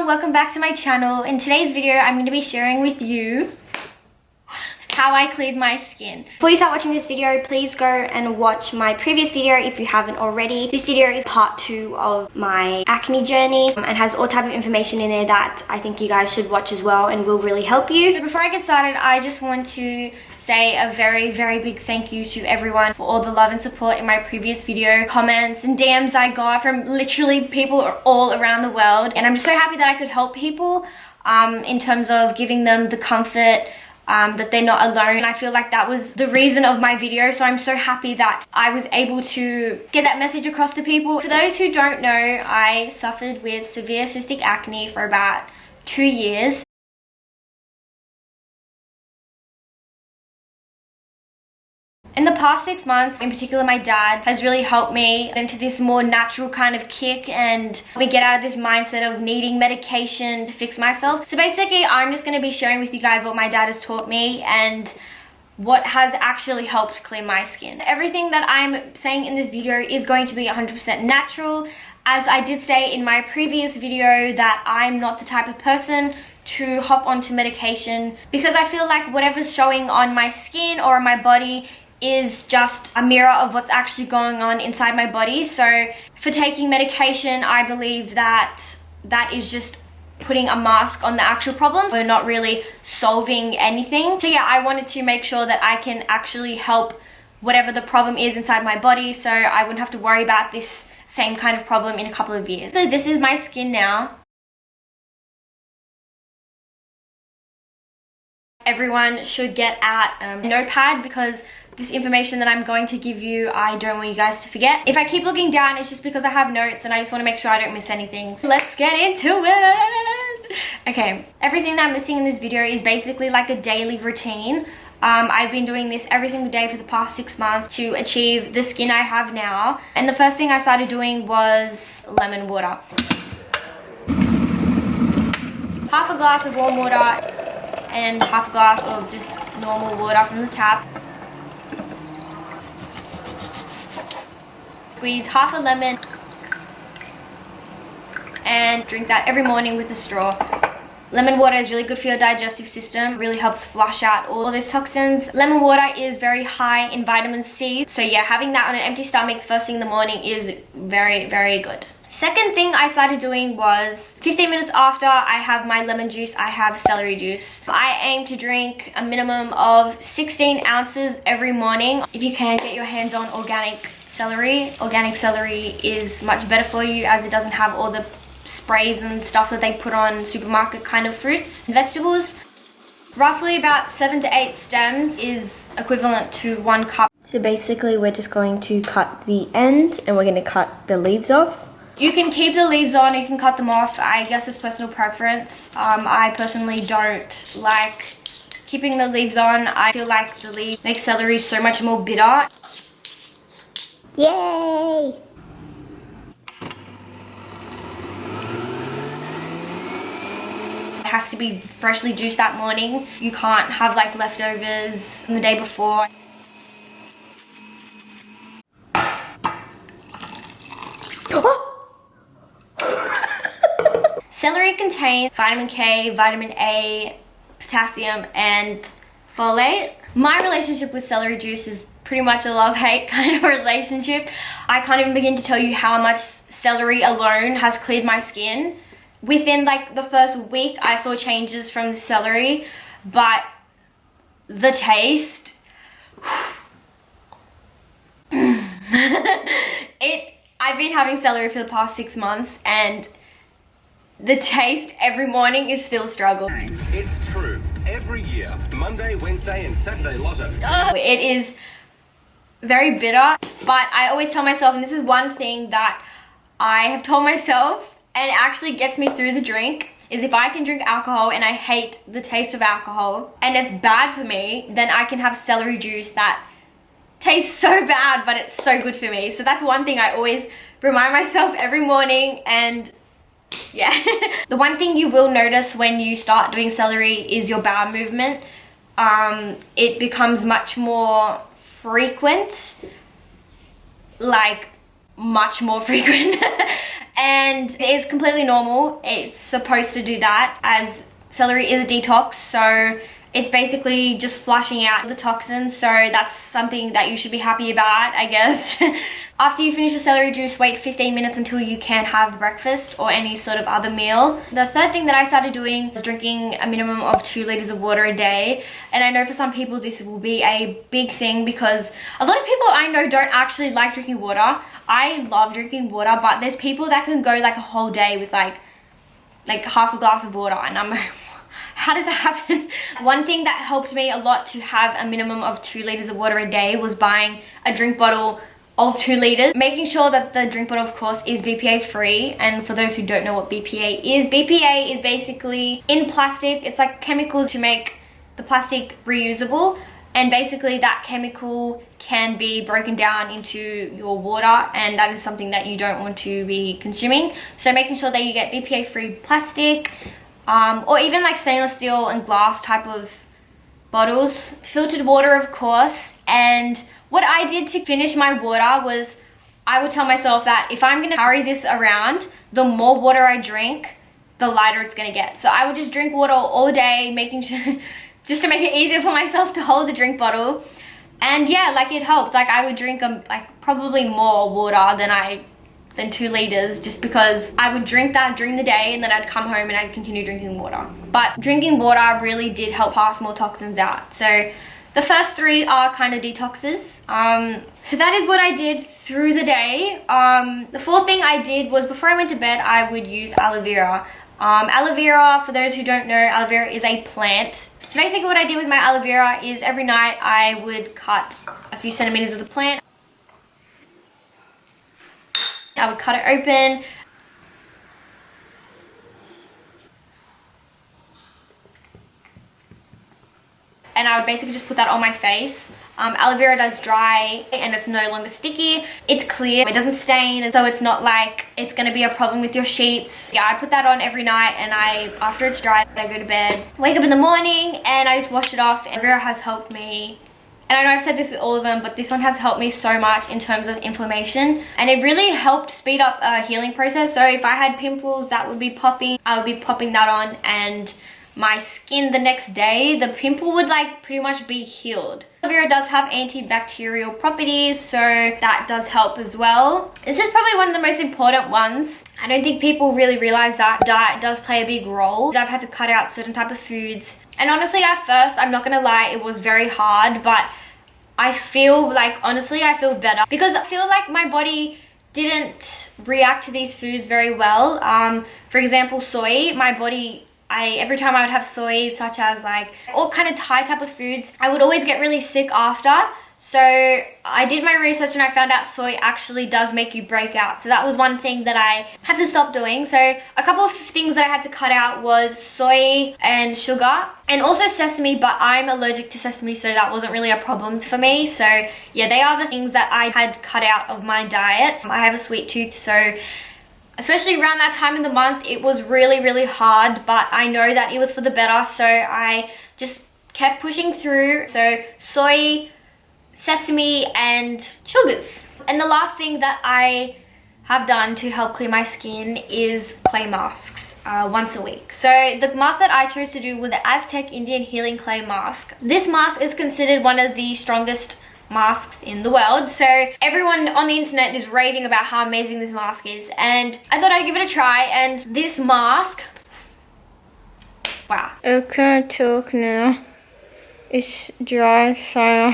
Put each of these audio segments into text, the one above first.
everyone, welcome back to my channel. In today's video I'm going to be sharing with you how I cleared my skin. Before you start watching this video, please go and watch my previous video if you haven't already. This video is part 2 of my acne journey and has all type of information in there that I think you guys should watch as well and will really help you. So before I get started, I just want to say a very big thank you to everyone for all the love and support in my previous video, comments and DMs I got from literally people all around the world. And I'm just so happy that I could help people in terms of giving them the comfort that they're not alone. And I feel like that was the reason of my video, so I'm so happy that I was able to get that message across to people. For those who don't know, I suffered with severe cystic acne for about 2 years. In the past 6 months, in particular my dad has really helped me into this more natural kind of kick and we get out of this mindset of needing medication to fix myself. So basically I'm just going to be sharing with you guys what my dad has taught me and what has actually helped clear my skin. Everything that I'm saying in this video is going to be 100% natural. As I did say in my previous video that I'm not the type of person to hop onto medication because I feel like whatever's showing on my skin or on my body is just a mirror of what's actually going on inside my body. So for taking medication, I believe that that is just putting a mask on the actual problem. We're not really solving anything. So yeah, I wanted to make sure that I can actually help whatever the problem is inside my body so I wouldn't have to worry about this same kind of problem in a couple of years. So this is my skin now. Everyone should get out a notepad because this information that I'm going to give you, I don't want you guys to forget. If I keep looking down, it's just because I have notes and I just want to make sure I don't miss anything. So let's get into it. Okay, everything that I'm listing in this video is basically like a daily routine. I've been doing this every single day for the past 6 months to achieve the skin I have now. And the first thing I started doing was lemon water. Half a glass of warm water and half a glass of just normal water from the tap. Squeeze half a lemon and drink that every morning with a straw. Lemon water is really good for your digestive system, really helps flush out all those toxins. Lemon water is very high in vitamin C, so yeah, having that on an empty stomach first thing in the morning is very good. Second thing I started doing was 15 minutes after I have my lemon juice, I have celery juice. I aim to drink a minimum of 16 ounces every morning. If you can, get your hands on organic celery. Organic celery is much better for you as it doesn't have all the sprays and stuff that they put on supermarket kind of fruits and vegetables. Roughly about 7 to 8 stems is equivalent to 1 cup. So basically we're just going to cut the end and we're going to cut the leaves off. You can keep the leaves on, you can cut them off. I guess it's personal preference. I personally don't like keeping the leaves on. I feel like the leaves make celery so much more bitter. Yay! It has to be freshly juiced that morning. You can't have like leftovers from the day before. Celery contains vitamin K, vitamin A, potassium and folate. My relationship with celery juice is pretty much a love-hate kind of relationship. I can't even begin to tell you how much celery alone has cleared my skin. Within like the first week I saw changes from the celery, but the taste I've been having celery for the past 6 months and the taste every morning is still a struggle. It's true. Every year, Monday, Wednesday and Saturday lotto. It is very bitter, but I always tell myself, and this is one thing that I have told myself and it actually gets me through the drink, is if I can drink alcohol and I hate the taste of alcohol and it's bad for me, then I can have celery juice that tastes so bad but it's so good for me. So that's one thing I always remind myself every morning. And yeah. The one thing you will notice when you start doing celery is your bowel movement. It becomes much more frequent, like much more frequent. and it's completely normal. It's supposed to do that, as celery is a detox, so it's basically just flushing out the toxins, so that's something that you should be happy about, I guess. After you finish your celery juice, wait 15 minutes until you can have breakfast or any sort of other meal. The third thing that I started doing was drinking a minimum of 2 liters of water a day. And I know for some people this will be a big thing, because a lot of people I know don't actually like drinking water. I love drinking water, but there's people that can go like a whole day with like half a glass of water, and I'm like, how does that happen? One thing that helped me a lot to have a minimum of 2 liters of water a day was buying a drink bottle of 2 liters. Making sure that the drink bottle, of course, is BPA free. And for those who don't know what BPA is basically in plastic. It's like chemicals to make the plastic reusable. And basically that chemical can be broken down into your water, and that is something that you don't want to be consuming. So making sure that you get BPA free plastic, or even like stainless steel and glass type of bottles. Filtered water, of course. And what I did to finish my water was, I would tell myself that if I'm gonna carry this around, the more water I drink, the lighter it's gonna get. So I would just drink water all day, making sure, just to make it easier for myself to hold the drink bottle. And yeah, like it helped. Like I would drink like probably more water than 2 liters, just because I would drink that during the day and then I'd come home and I'd continue drinking water. But drinking water really did help pass more toxins out. So the first 3 are kind of detoxes. So that is what I did through the day. The 4th thing I did was, before I went to bed, I would use aloe vera. Aloe vera, for those who don't know, aloe vera is a plant. So basically what I did with my aloe vera is every night I would cut a few centimeters of the plant. I would cut it open. And I would basically just put that on my face. Aloe vera does dry and it's no longer sticky. It's clear, it doesn't stain, and so it's not like it's gonna be a problem with your sheets. Yeah, I put that on every night, and after it's dried, I go to bed, wake up in the morning, and I just wash it off. And Vera has helped me. And I know I've said this with all of them, but this one has helped me so much in terms of inflammation. And it really helped speed up a healing process. So if I had pimples that would be popping, I would be popping that on, and my skin the next day, the pimple would like pretty much be healed. Aloe vera does have antibacterial properties, so that does help as well. This is probably one of the most important ones. I don't think people really realize that diet does play a big role. I've had to cut out certain type of foods. And honestly, at first, I'm not gonna lie, it was very hard, but I feel like, honestly, I feel better, because I feel like my body didn't react to these foods very well. For example, soy, my body, every time I would have soy, such as like all kind of Thai type of foods, I would always get really sick after. So I did my research and I found out soy actually does make you break out. So that was one thing that I had to stop doing. So a couple of things that I had to cut out was soy and sugar, and also sesame, but I'm allergic to sesame, so that wasn't really a problem for me. So yeah, they are the things that I had cut out of my diet. I have a sweet tooth, so especially around that time in the month, it was really, really hard, but I know that it was for the better, so I just kept pushing through. So soy, sesame, and sugars. And the last thing that I have done to help clear my skin is clay masks once a week. So the mask that I chose to do was the Aztec Indian Healing Clay Mask. This mask is considered one of the strongest masks in the world, so everyone on the internet is raving about how amazing this mask is, and I thought I'd give it a try. And this mask, wow, I can't talk now, it's dry, so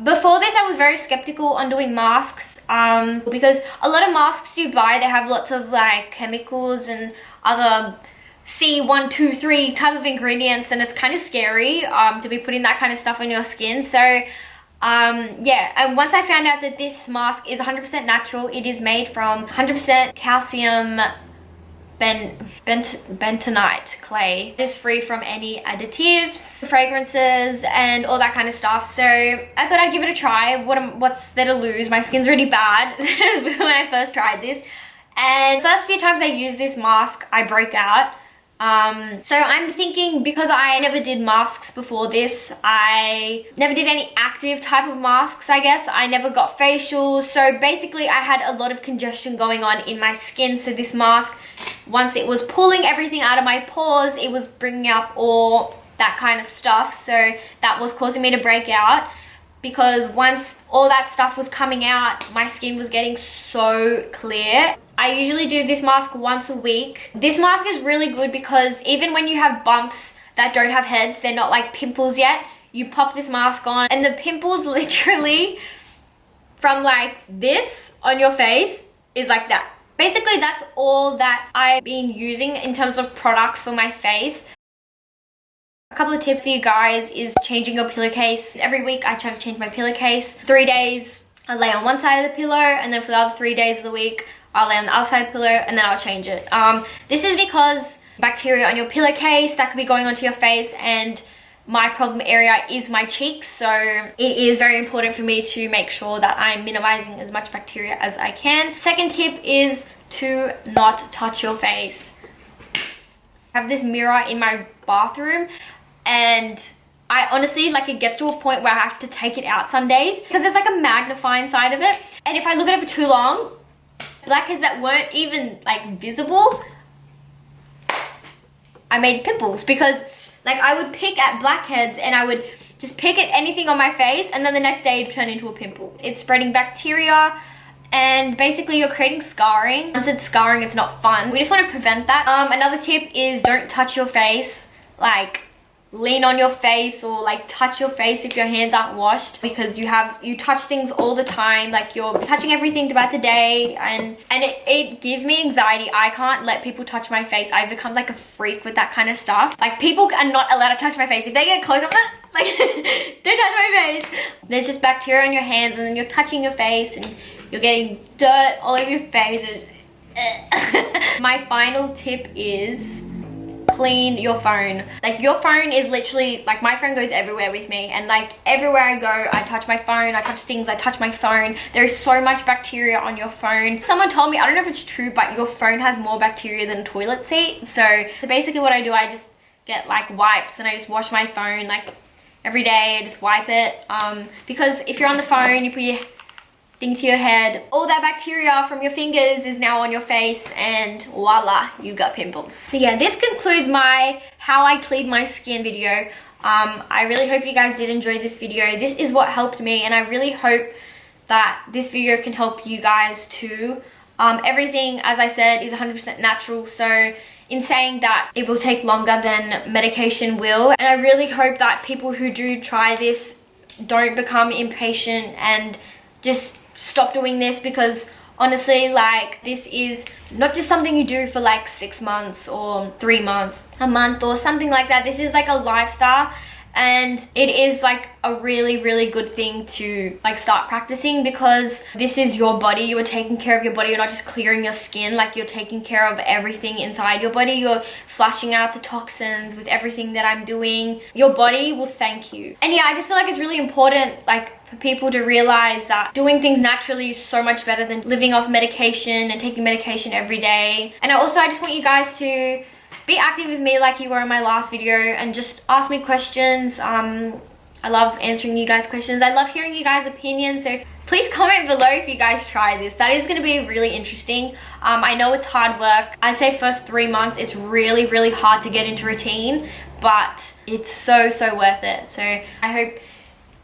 before this I was very skeptical on doing masks, because a lot of masks you buy, they have lots of like chemicals and other C123 type of ingredients, and it's kind of scary to be putting that kind of stuff on your skin. So yeah, and once I found out that this mask is 100% natural, it is made from 100% calcium bentonite clay. It is free from any additives, fragrances, and all that kind of stuff. So I thought I'd give it a try. What's there to lose? My skin's really bad when I first tried this, and the first few times I use this mask, I break out. So I'm thinking, because I never did masks before this, I never did any active type of masks, I guess. I never got facials. So basically I had a lot of congestion going on in my skin. So this mask, once it was pulling everything out of my pores, it was bringing up all that kind of stuff. So that was causing me to break out, because once all that stuff was coming out, my skin was getting so clear. I usually do this mask once a week. This mask is really good because even when you have bumps that don't have heads, they're not like pimples yet, you pop this mask on and the pimples literally from like this on your face is like that. Basically, that's all that I've been using in terms of products for my face. A couple of tips for you guys is changing your pillowcase. Every week I try to change my pillowcase. 3 days I lay on one side of the pillow, and then for the other 3 days of the week I'll lay on the other side of the pillow, and then I'll change it. This is because bacteria on your pillowcase that could be going onto your face, and my problem area is my cheeks, so it is very important for me to make sure that I'm minimizing as much bacteria as I can. Second tip is to not touch your face. I have this mirror in my bathroom, and I honestly, like, it gets to a point where I have to take it out some days because there's like a magnifying side of it, and if I look at it for too long, blackheads that weren't even like visible, I made pimples, because like I would pick at blackheads and I would just pick at anything on my face, and then the next day it'd turn into a pimple. It's spreading bacteria, and basically you're creating scarring. Once it's scarring, it's not fun. We just want to prevent that. Another tip is don't touch your face. Like, lean on your face or like touch your face if your hands aren't washed, because you touch things all the time. Like, you're touching everything throughout the day, and it gives me anxiety. I can't let people touch my face. I've become like a freak with that kind of stuff. Like, people are not allowed to touch my face. If they get close up, like, don't touch my face. There's just bacteria on your hands, and then you're touching your face and you're getting dirt all over your face. My final tip is clean your phone. Like, your phone is literally, like, my phone goes everywhere with me, and like everywhere I go I touch my phone, I touch things, I touch my phone. There's so much bacteria on your phone. Someone told me, I don't know if it's true, but your phone has more bacteria than a toilet seat. So basically what I do, I just get like wipes and I just wash my phone like every day. I just wipe it, because if you're on the phone, you put your thing to your head, all that bacteria from your fingers is now on your face, and voila, you got pimples. So yeah, this concludes my how I cleaned my skin video. I really hope you guys did enjoy this video. This is what helped me, and I really hope that this video can help you guys too. Everything, as I said, is 100% natural, so in saying that, it will take longer than medication will, and I really hope that people who do try this don't become impatient and just stop doing this, because honestly, like, this is not just something you do for like 6 months or 3 months, a month or something like that. This is like a lifestyle, and it is like a really good thing to like start practicing, because this is your body. You are taking care of your body. You're not just clearing your skin, like, you're taking care of everything inside your body. You're flushing out the toxins with everything that I'm doing. Your body will thank you. And yeah, I just feel like it's really important, like, for people to realize that doing things naturally is so much better than living off medication and taking medication every day. And I just want you guys to be active with me like you were in my last video, and just ask me questions. I love answering you guys' questions. I love hearing you guys' opinions, so please comment below if you guys try this. That is going to be really interesting. I know it's hard work. I'd say first 3 months it's really hard to get into routine, but it's so worth it. So I hope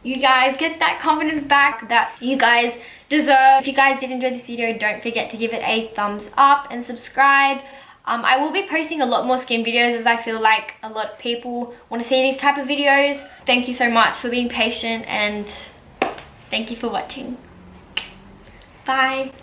you guys get that confidence back that you guys deserve. If you guys did enjoy this video, don't forget to give it a thumbs up and subscribe. I will be posting a lot more skin videos, as I feel like a lot of people want to see these type of videos. Thank you so much for being patient, and thank you for watching. Bye.